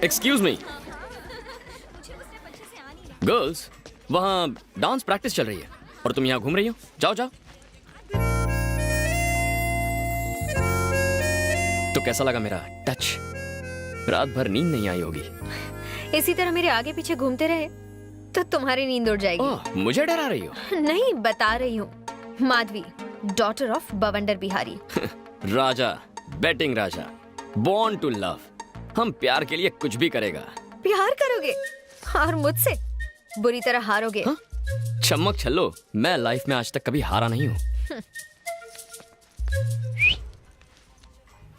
Excuse me girls, वहाँ dance practice चल रही है और तुम यहाँ घूम रही हो। जाओ जाओ। तो कैसा लगा मेरा टच? रात भर नींद नहीं आई होगी। इसी तरह मेरे आगे पीछे घूमते रहे तो तुम्हारी नींद उड़ जाएगी। ओह, मुझे डरा रही हो? नहीं, बता रही हूँ। Madhavi, daughter of Bawandar Bihari. Raja, batting Raja, born to love. हम प्यार के लिए कुछ भी करेगा। प्यार करोगे और मुझसे बुरी तरह हारोगे। हाँ? चमक छल्लो, मैं लाइफ में आज तक कभी हारा नहीं हूँ।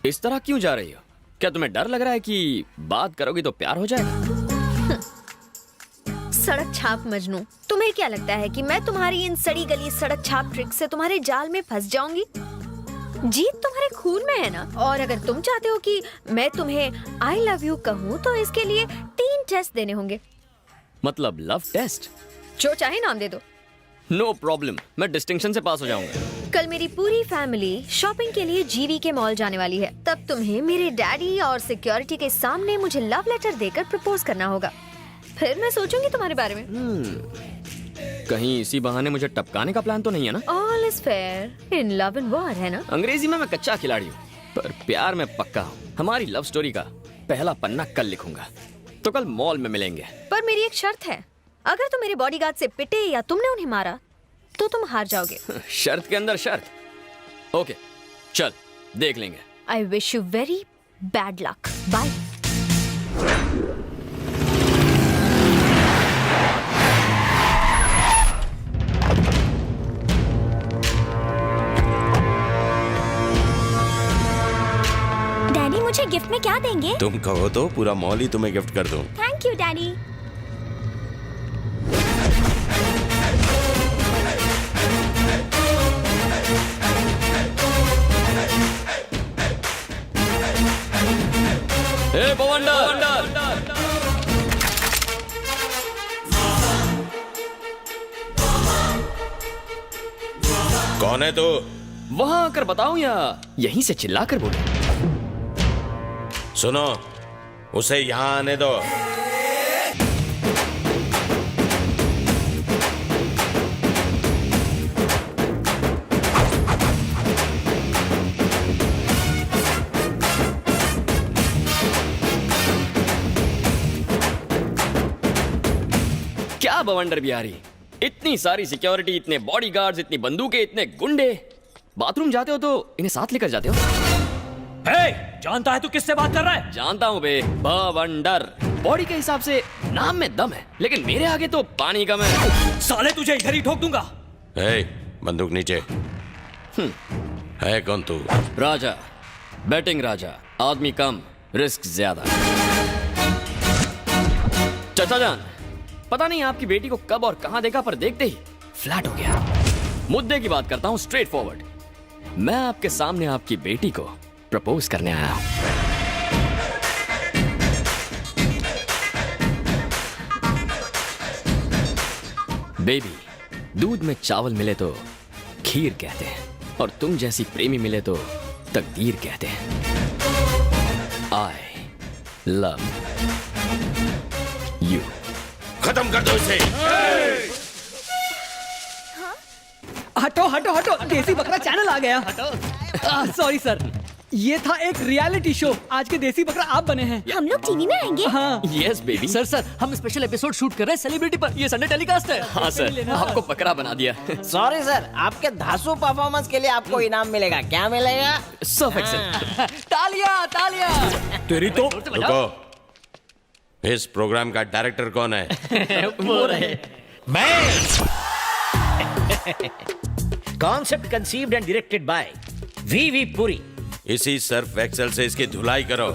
इस तरह क्यों जा रही हो? क्या तुम्हें डर लग रहा है कि बात करोगी तो प्यार हो जाएगा? सड़क छाप मजनू, तुम्हें क्या लगता है कि मैं तुम्हारी इन सड़ी गली सड़क छाप ट्रिक से तुम्हारे जाल में फंस जाऊंगी? जीत तुम्हारे खून में है ना। और अगर तुम चाहते हो कि मैं तुम्हें आई लव यू कहूँ तो इसके लिए 3 टेस्ट देने होंगे। मतलब लव टेस्ट? जो चाहे नाम दे दो। नो प्रॉब्लम, मैं डिस्टिंक्शन से पास हो जाऊंगा। कल मेरी पूरी फैमिली शॉपिंग के लिए जीवी के मॉल जाने वाली है। तब तुम्हें मेरे डैडी और सिक्योरिटी के सामने मुझे लव लेटर देकर प्रपोज करना होगा। फिर मैं सोचूंगी तुम्हारे बारे में। कहीं इसी बहाने मुझे टपकाने का प्लान तो नहीं है ना? All is fair in love and war, है ना? अंग्रेजी में मैं कच्चा खिलाड़ी हूँ, पर प्यार में पक्का हूँ। हमारी लव स्टोरी का पहला पन्ना कल लिखूंगा, तो कल मॉल में मिलेंगे। पर मेरी एक शर्त है, अगर तुम मेरे बॉडीगार्ड से पिटे या तुमने उन्हें मारा तो तुम हार जाओगे। शर्त के अंदर शर्त। ओके, चल देख लेंगे। I wish you very bad luck. Bye. Daddy, मुझे गिफ्ट में क्या देंगे? तुम कहो तो पूरा मॉल ही तुम्हें गिफ्ट कर दूं। Thank you daddy. ए बवंडर! कौन है तू? वहां आकर बताऊं या यहीं से चिल्लाकर बोलूं? सुनो, उसे यहाँ आने दो। क्या बवंडर बिहारी, इतनी सारी सिक्योरिटी, इतने बॉडीगार्ड्स, इतनी बंदूकें, इतने गुंडे। बाथरूम जाते हो तो इन्हें साथ लेकर जाते हो? जानता है तू किससे बात कर रहा है? जानता हूँ बे, बवंडर। बॉडी के हिसाब से नाम में दम है, लेकिन मेरे आगे तो पानी कम है। साले तुझे इधर ही ठोक दूंगा। बंदूक नीचे। है कौन तू? राजा, बैटिंग राजा, आदमी कम, रिस्क ज्यादा। चाचा जान, पता नहीं आपकी बेटी को कब और कहां देखा, पर देखते ही फ्लैट हो गया। मुद्दे की बात करता हूं, स्ट्रेट फॉरवर्ड। मैं आपके सामने आपकी बेटी को प्रपोज करने आया हूं। बेबी, दूध में चावल मिले तो खीर कहते हैं, और तुम जैसी प्रेमी मिले तो तकदीर कहते हैं। I love you. खत्म कर दो इसे। हटो हटो हटो, देसी बकरा चैनल आ गया। सॉरी सर, ये था एक रियलिटी शो। आज के देसी बकरा आप बने हैं। हम लोग टीवी में आएंगे? हाँ। Yes baby. सर हम स्पेशल एपिसोड शूट कर रहे हैं सेलिब्रिटी पर। ये संडे टेलीकास्ट है। हाँ सर, आपको बकरा बना दिया। सॉरी सर, आपके धांसू परफॉर्मेंस के लिए आपको इनाम मिलेगा। क्या मिलेगा? Surf Excel. तालियां तालियां। तेरी तो रुको, इस प्रोग्राम का डायरेक्टर कौन है? वो रहे मैं। Concept conceived and directed by V Puri. इसी सर्फ एक्सेल से इसकी धुलाई करो।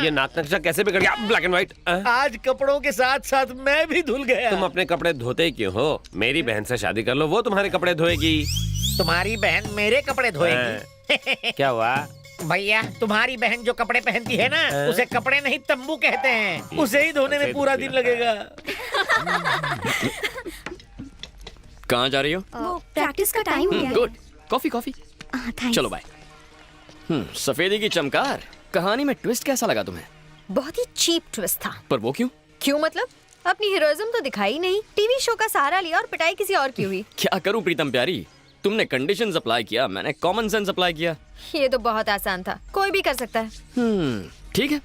ये नाक नक्शा कैसे बिगड़ गया? Black and white. आज कपड़ों के साथ साथ मैं भी धुल गया। तुम अपने कपड़े धोते ही क्यों हो? मेरी बहन से शादी कर लो, वो तुम्हारे कपड़े धोएगी। तुम्हारी बहन मेरे कपड़े धोएगी? क्या हुआ भैया? तुम्हारी बहन जो कपड़े पहनती है ना, उसे कपड़े नहीं तंबू कहते हैं। उसे ही धोने में पूरा दिन लगेगा। कहाँ जा रही हो? प्रैक्टिस का टाइम हो गया। गुड। Coffee coffee. थैंक्स। चलो बाय। सफेदी की चमकार, कहानी में ट्विस्ट कैसा लगा तुम्हें? बहुत ही चीप ट्विस्ट था। पर वो क्यों? क्यों मतलब? अपनी हीरोइज्म तो दिखाई नहीं, टीवी शो का सहारा लिया और पिटाई किसी और की हुई। क्या करूं प्रीतम प्यारी, तुमने कंडीशंस अप्लाई किया, मैंने कॉमन सेंस अप्लाई किया। ये तो बहुत आसान था, कोई भी कर सकता है। ठीक है,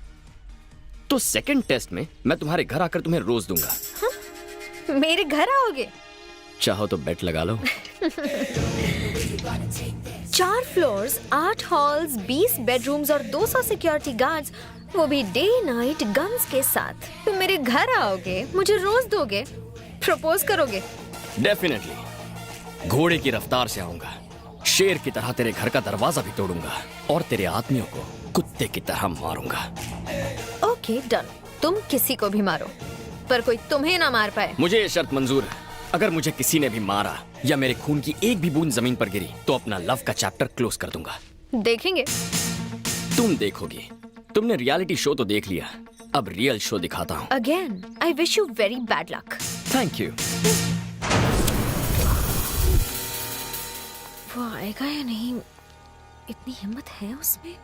तो सेकंड टेस्ट में मैं तुम्हारे घर आकर तुम्हें रोज दूंगा। मेरे घर आओगे? चाहो तो बेट लगा लो। 4 फ्लोर्स, 8 हॉल्स, 20 बेडरूम्स और 200 सिक्योरिटी गार्ड्स, वो भी डे नाइट गन्स के साथ। तुम मेरे घर आओगे, मुझे रोज दोगे, प्रपोज करोगे? डेफिनेटली। घोड़े की रफ्तार से आऊंगा, शेर की तरह तेरे घर का दरवाजा भी तोड़ूंगा और तेरे आदमियों को कुत्ते की तरह मारूंगा। ओके डन, तुम किसी को भी मारो, पर कोई तुम्हें ना मार पाए। मुझे ये शर्त मंजूर है, अगर मुझे किसी ने भी मारा या मेरे खून की एक भी बूंद जमीन पर गिरी तो अपना लव का चैप्टर क्लोज कर दूंगा। देखेंगे। तुम देखोगी। तुमने रियलिटी शो तो देख लिया, अब रियल शो दिखाता हूँ। Again I wish you very bad luck. Thank you. वो आएगा या नहीं, इतनी हिम्मत है उसमें?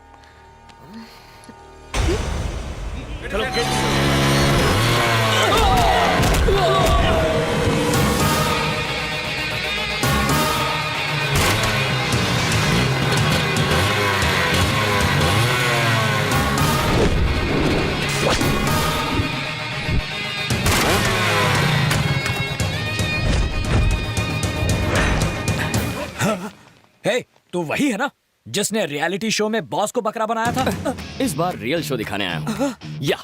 हे, तू वही है ना जिसने रियलिटी शो में बॉस को बकरा बनाया था? इस बार रियल शो दिखाने आया हूँ। या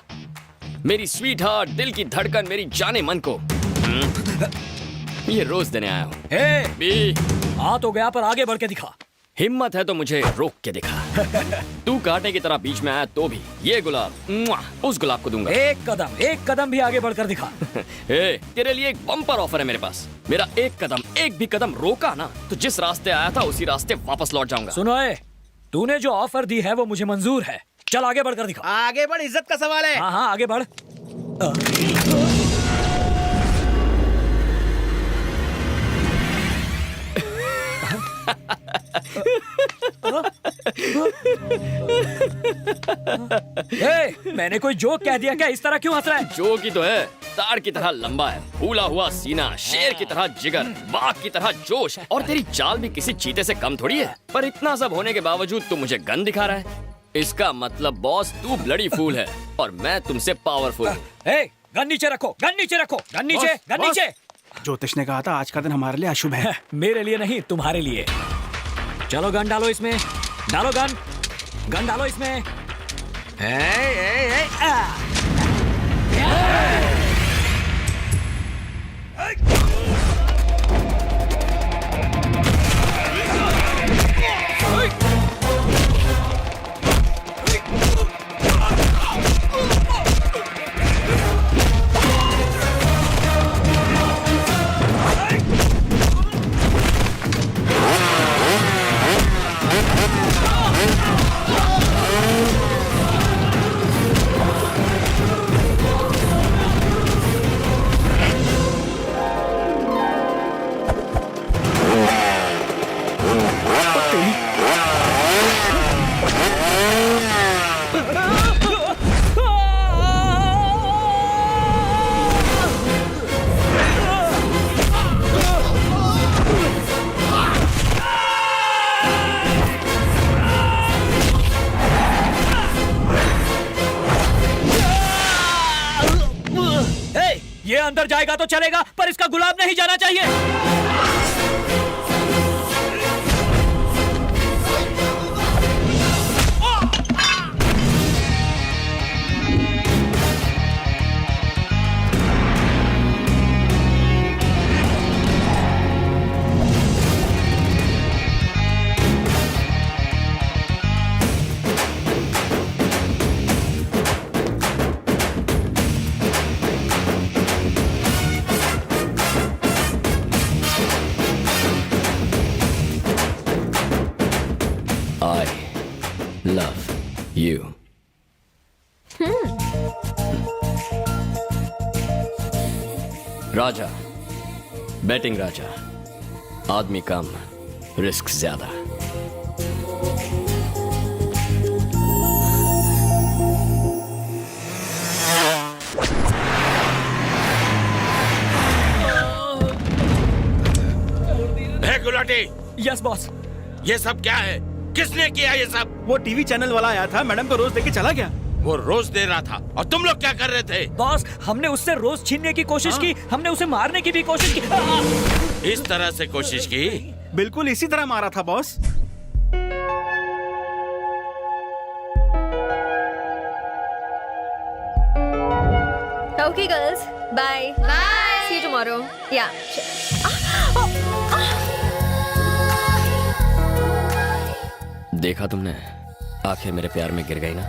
मेरी स्वीट हार्ट, दिल की धड़कन, मेरी जाने मन को ये रोज देने आया हूँ। हे, बी, आ तो गया पर आगे बढ़ के दिखा। हिम्मत है तो मुझे रोक के दिखा। तू कांटे की तरह बीच में आया तो भी ये गुलाब मुआ, उस गुलाब को दूंगा। एक कदम भी आगे बढ़कर दिखा। ए, तेरे लिए एक बम्पर ऑफर है मेरे पास। मेरा एक भी कदम रोका ना तो जिस रास्ते आया था उसी रास्ते वापस लौट जाऊंगा। सुनो ए, तूने जो ऑफर दी है वो मुझे मंजूर है। चल आगे बढ़कर दिखा। आगे बढ़, इज्जत का सवाल है। हाँ हाँ आगे बढ़। मैंने कोई जोक कह दिया क्या? इस तरह क्यों हंस रहा है? जोक ही तो है, तार की तरह लंबा है, फूला हुआ सीना, शेर की तरह जिगर, बाघ की तरह जोश, और तेरी चाल भी किसी चीते से कम थोड़ी है। पर इतना सब होने के बावजूद तू मुझे गन दिखा रहा है। इसका मतलब बॉस तू ब्लडी फूल है और मैं तुमसे पावरफुल हूँ। गन नीचे रखो, गन नीचे रखो, गन नीचे, गन नीचे। ज्योतिष ने कहा था आज का दिन हमारे लिए अशुभ है। मेरे लिए नहीं, तुम्हारे लिए। चलो गन डालो इसमें, डालो गन, गन डालो इसमें। ये अंदर जाएगा तो चलेगा पर इसका गुलाब नहीं जाना चाहिए। love you. राजा, बैटिंग राजा, आदमी कम, रिस्क ज्यादा। Gulati, yes boss. ये सब क्या है? किसने किया ये सब? वो टीवी चैनल वाला आया था, मैडम को रोज देके चला गया। वो रोज दे रहा था और तुम लोग क्या कर रहे थे? बॉस, हमने उससे रोज छीनने की कोशिश की, हमने उसे मारने की भी कोशिश की। इस तरह से कोशिश की? बिल्कुल इसी तरह मारा था boss. Okay, girls. Bye. Bye. See you tomorrow. Yeah. देखा तुमने, आंखें मेरे प्यार में गिर गई ना।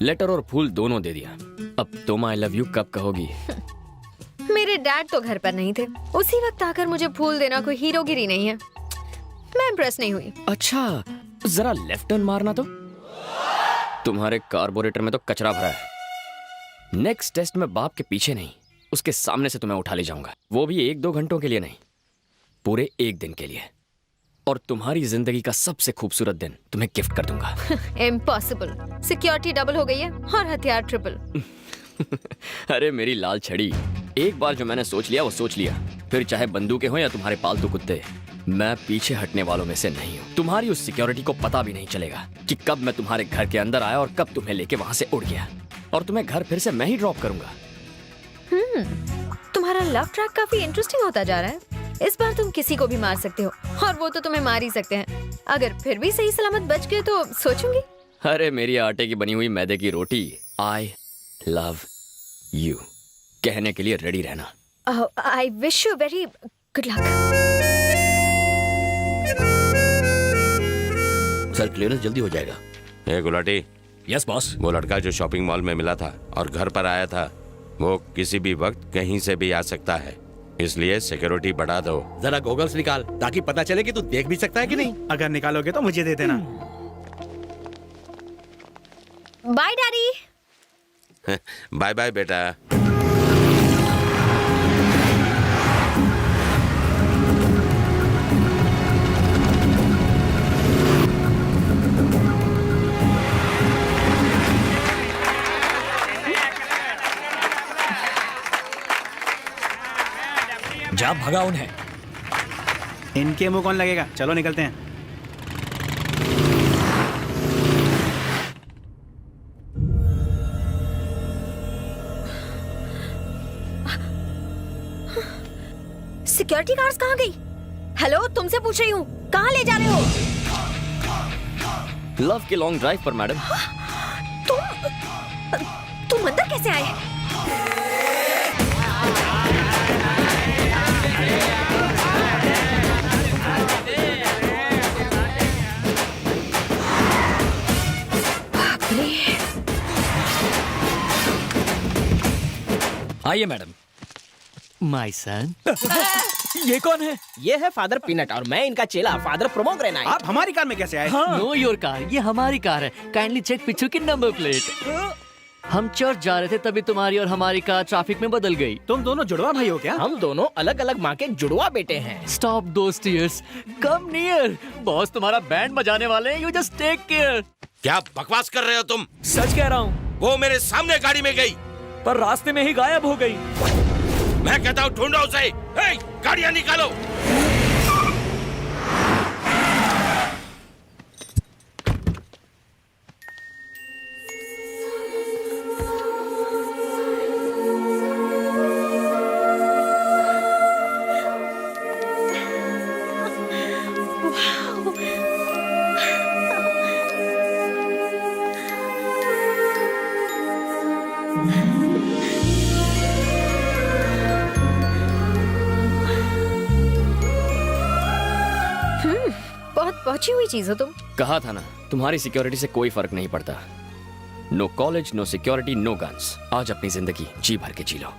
लेटर और फूल दोनों दे दिया। अब तुम आई लव यू कब कहोगी? मेरे डैड तो घर पर नहीं थे, उसी वक्त आकर मुझे फूल देना कोई हीरोगिरी नहीं है। मैं इम्प्रेस नहीं हुई। अच्छा, जरा लेफ्ट टर्न मारना तो। तुम्हारे कार्बोरेटर में तो कचरा भरा है। नेक्स्ट टेस्ट में बाप के पीछे नहीं, उसके सामने से तुम्हें उठा ले जाऊंगा। वो भी 1-2 घंटों के लिए नहीं, पूरे 1 दिन के लिए। और तुम्हारी जिंदगी का सबसे खूबसूरत दिन तुम्हें गिफ्ट कर दूंगा। इम्पॉसिबल। सिक्योरिटी डबल हो गई है और हथियार ट्रिपल। अरे मेरी लाल छड़ी, एक बार जो मैंने सोच लिया वो सोच लिया। फिर चाहे बंदूकें हो या तुम्हारे पालतू कुत्ते, मैं पीछे हटने वालों में से नहीं हूँ। तुम्हारी उस सिक्योरिटी को पता भी नहीं चलेगा कि कब मैं तुम्हारे घर के अंदर आया और कब तुम्हें लेके वहां से उड़ गया। और तुम्हें घर फिर से मैं ही ड्रॉप करूंगा। तुम्हारा लव ट्रैक काफी इंटरेस्टिंग होता जा रहा है। इस बार तुम किसी को भी मार सकते हो और वो तो तुम्हें मार ही सकते हैं। अगर फिर भी सही सलामत बच गए तो सोचूंगी। अरे मेरी आटे की बनी हुई मैदे की रोटी, आई लव यू कहने के लिए रेडी रहना। आई wish you very good luck. Sir clearance जल्दी हो जाएगा। ए गुलाटी, यस बॉस। वो लड़का जो शॉपिंग मॉल में मिला था और घर पर आया था, वो किसी भी वक्त कहीं से भी आ सकता है, इसलिए सिक्योरिटी बढ़ा दो। जरा गॉगल्स निकाल ताकि पता चले कि तू देख भी सकता है कि नहीं। अगर निकालोगे तो मुझे दे देना। Bye daddy. बाय बाय बेटा। जा भगा उन्हें। इनके मुंह कौन लगेगा? चलो निकलते हैं। सिक्योरिटी गार्ड्स कहाँ गई? हेलो, तुमसे पूछ रही हूँ, कहाँ ले जा रहे हो? लव के लॉन्ग ड्राइव पर मैडम। तुम अंदर कैसे आए? आइए मैडम। My son. ये कौन है? ये है फादर पीनट और मैं इनका चेला फादर प्रोमोग्रेनाइट। आप हमारी कार में कैसे आए? नो योर कार, ये हमारी कार है। काइंडली चेक पीछे की नंबर प्लेट। हम चर्च जा रहे थे तभी तुम्हारी और हमारी कार ट्रैफिक में बदल गई। तुम दोनों जुड़वा भाई हो क्या? हम दोनों अलग अलग माँ के जुड़वा बेटे हैं। स्टॉप दोस टीयर्स, कम नियर। बॉस तुम्हारा बैंड बजाने वाले हैं, यू जस्ट टेक केयर। क्या बकवास कर रहे हो तुम? सच कह रहा हूँ। वो मेरे सामने गाड़ी में गई पर रास्ते में ही गायब हो गई। मैं कहता हूँ ढूंढो उसे। हे, गाड़ियां निकालो। बहुत पहुंची हुई चीज हो तुम। कहा था ना, तुम्हारी सिक्योरिटी से कोई फर्क नहीं पड़ता। No college, no security, no guns. आज अपनी जिंदगी जी भर के जी लो।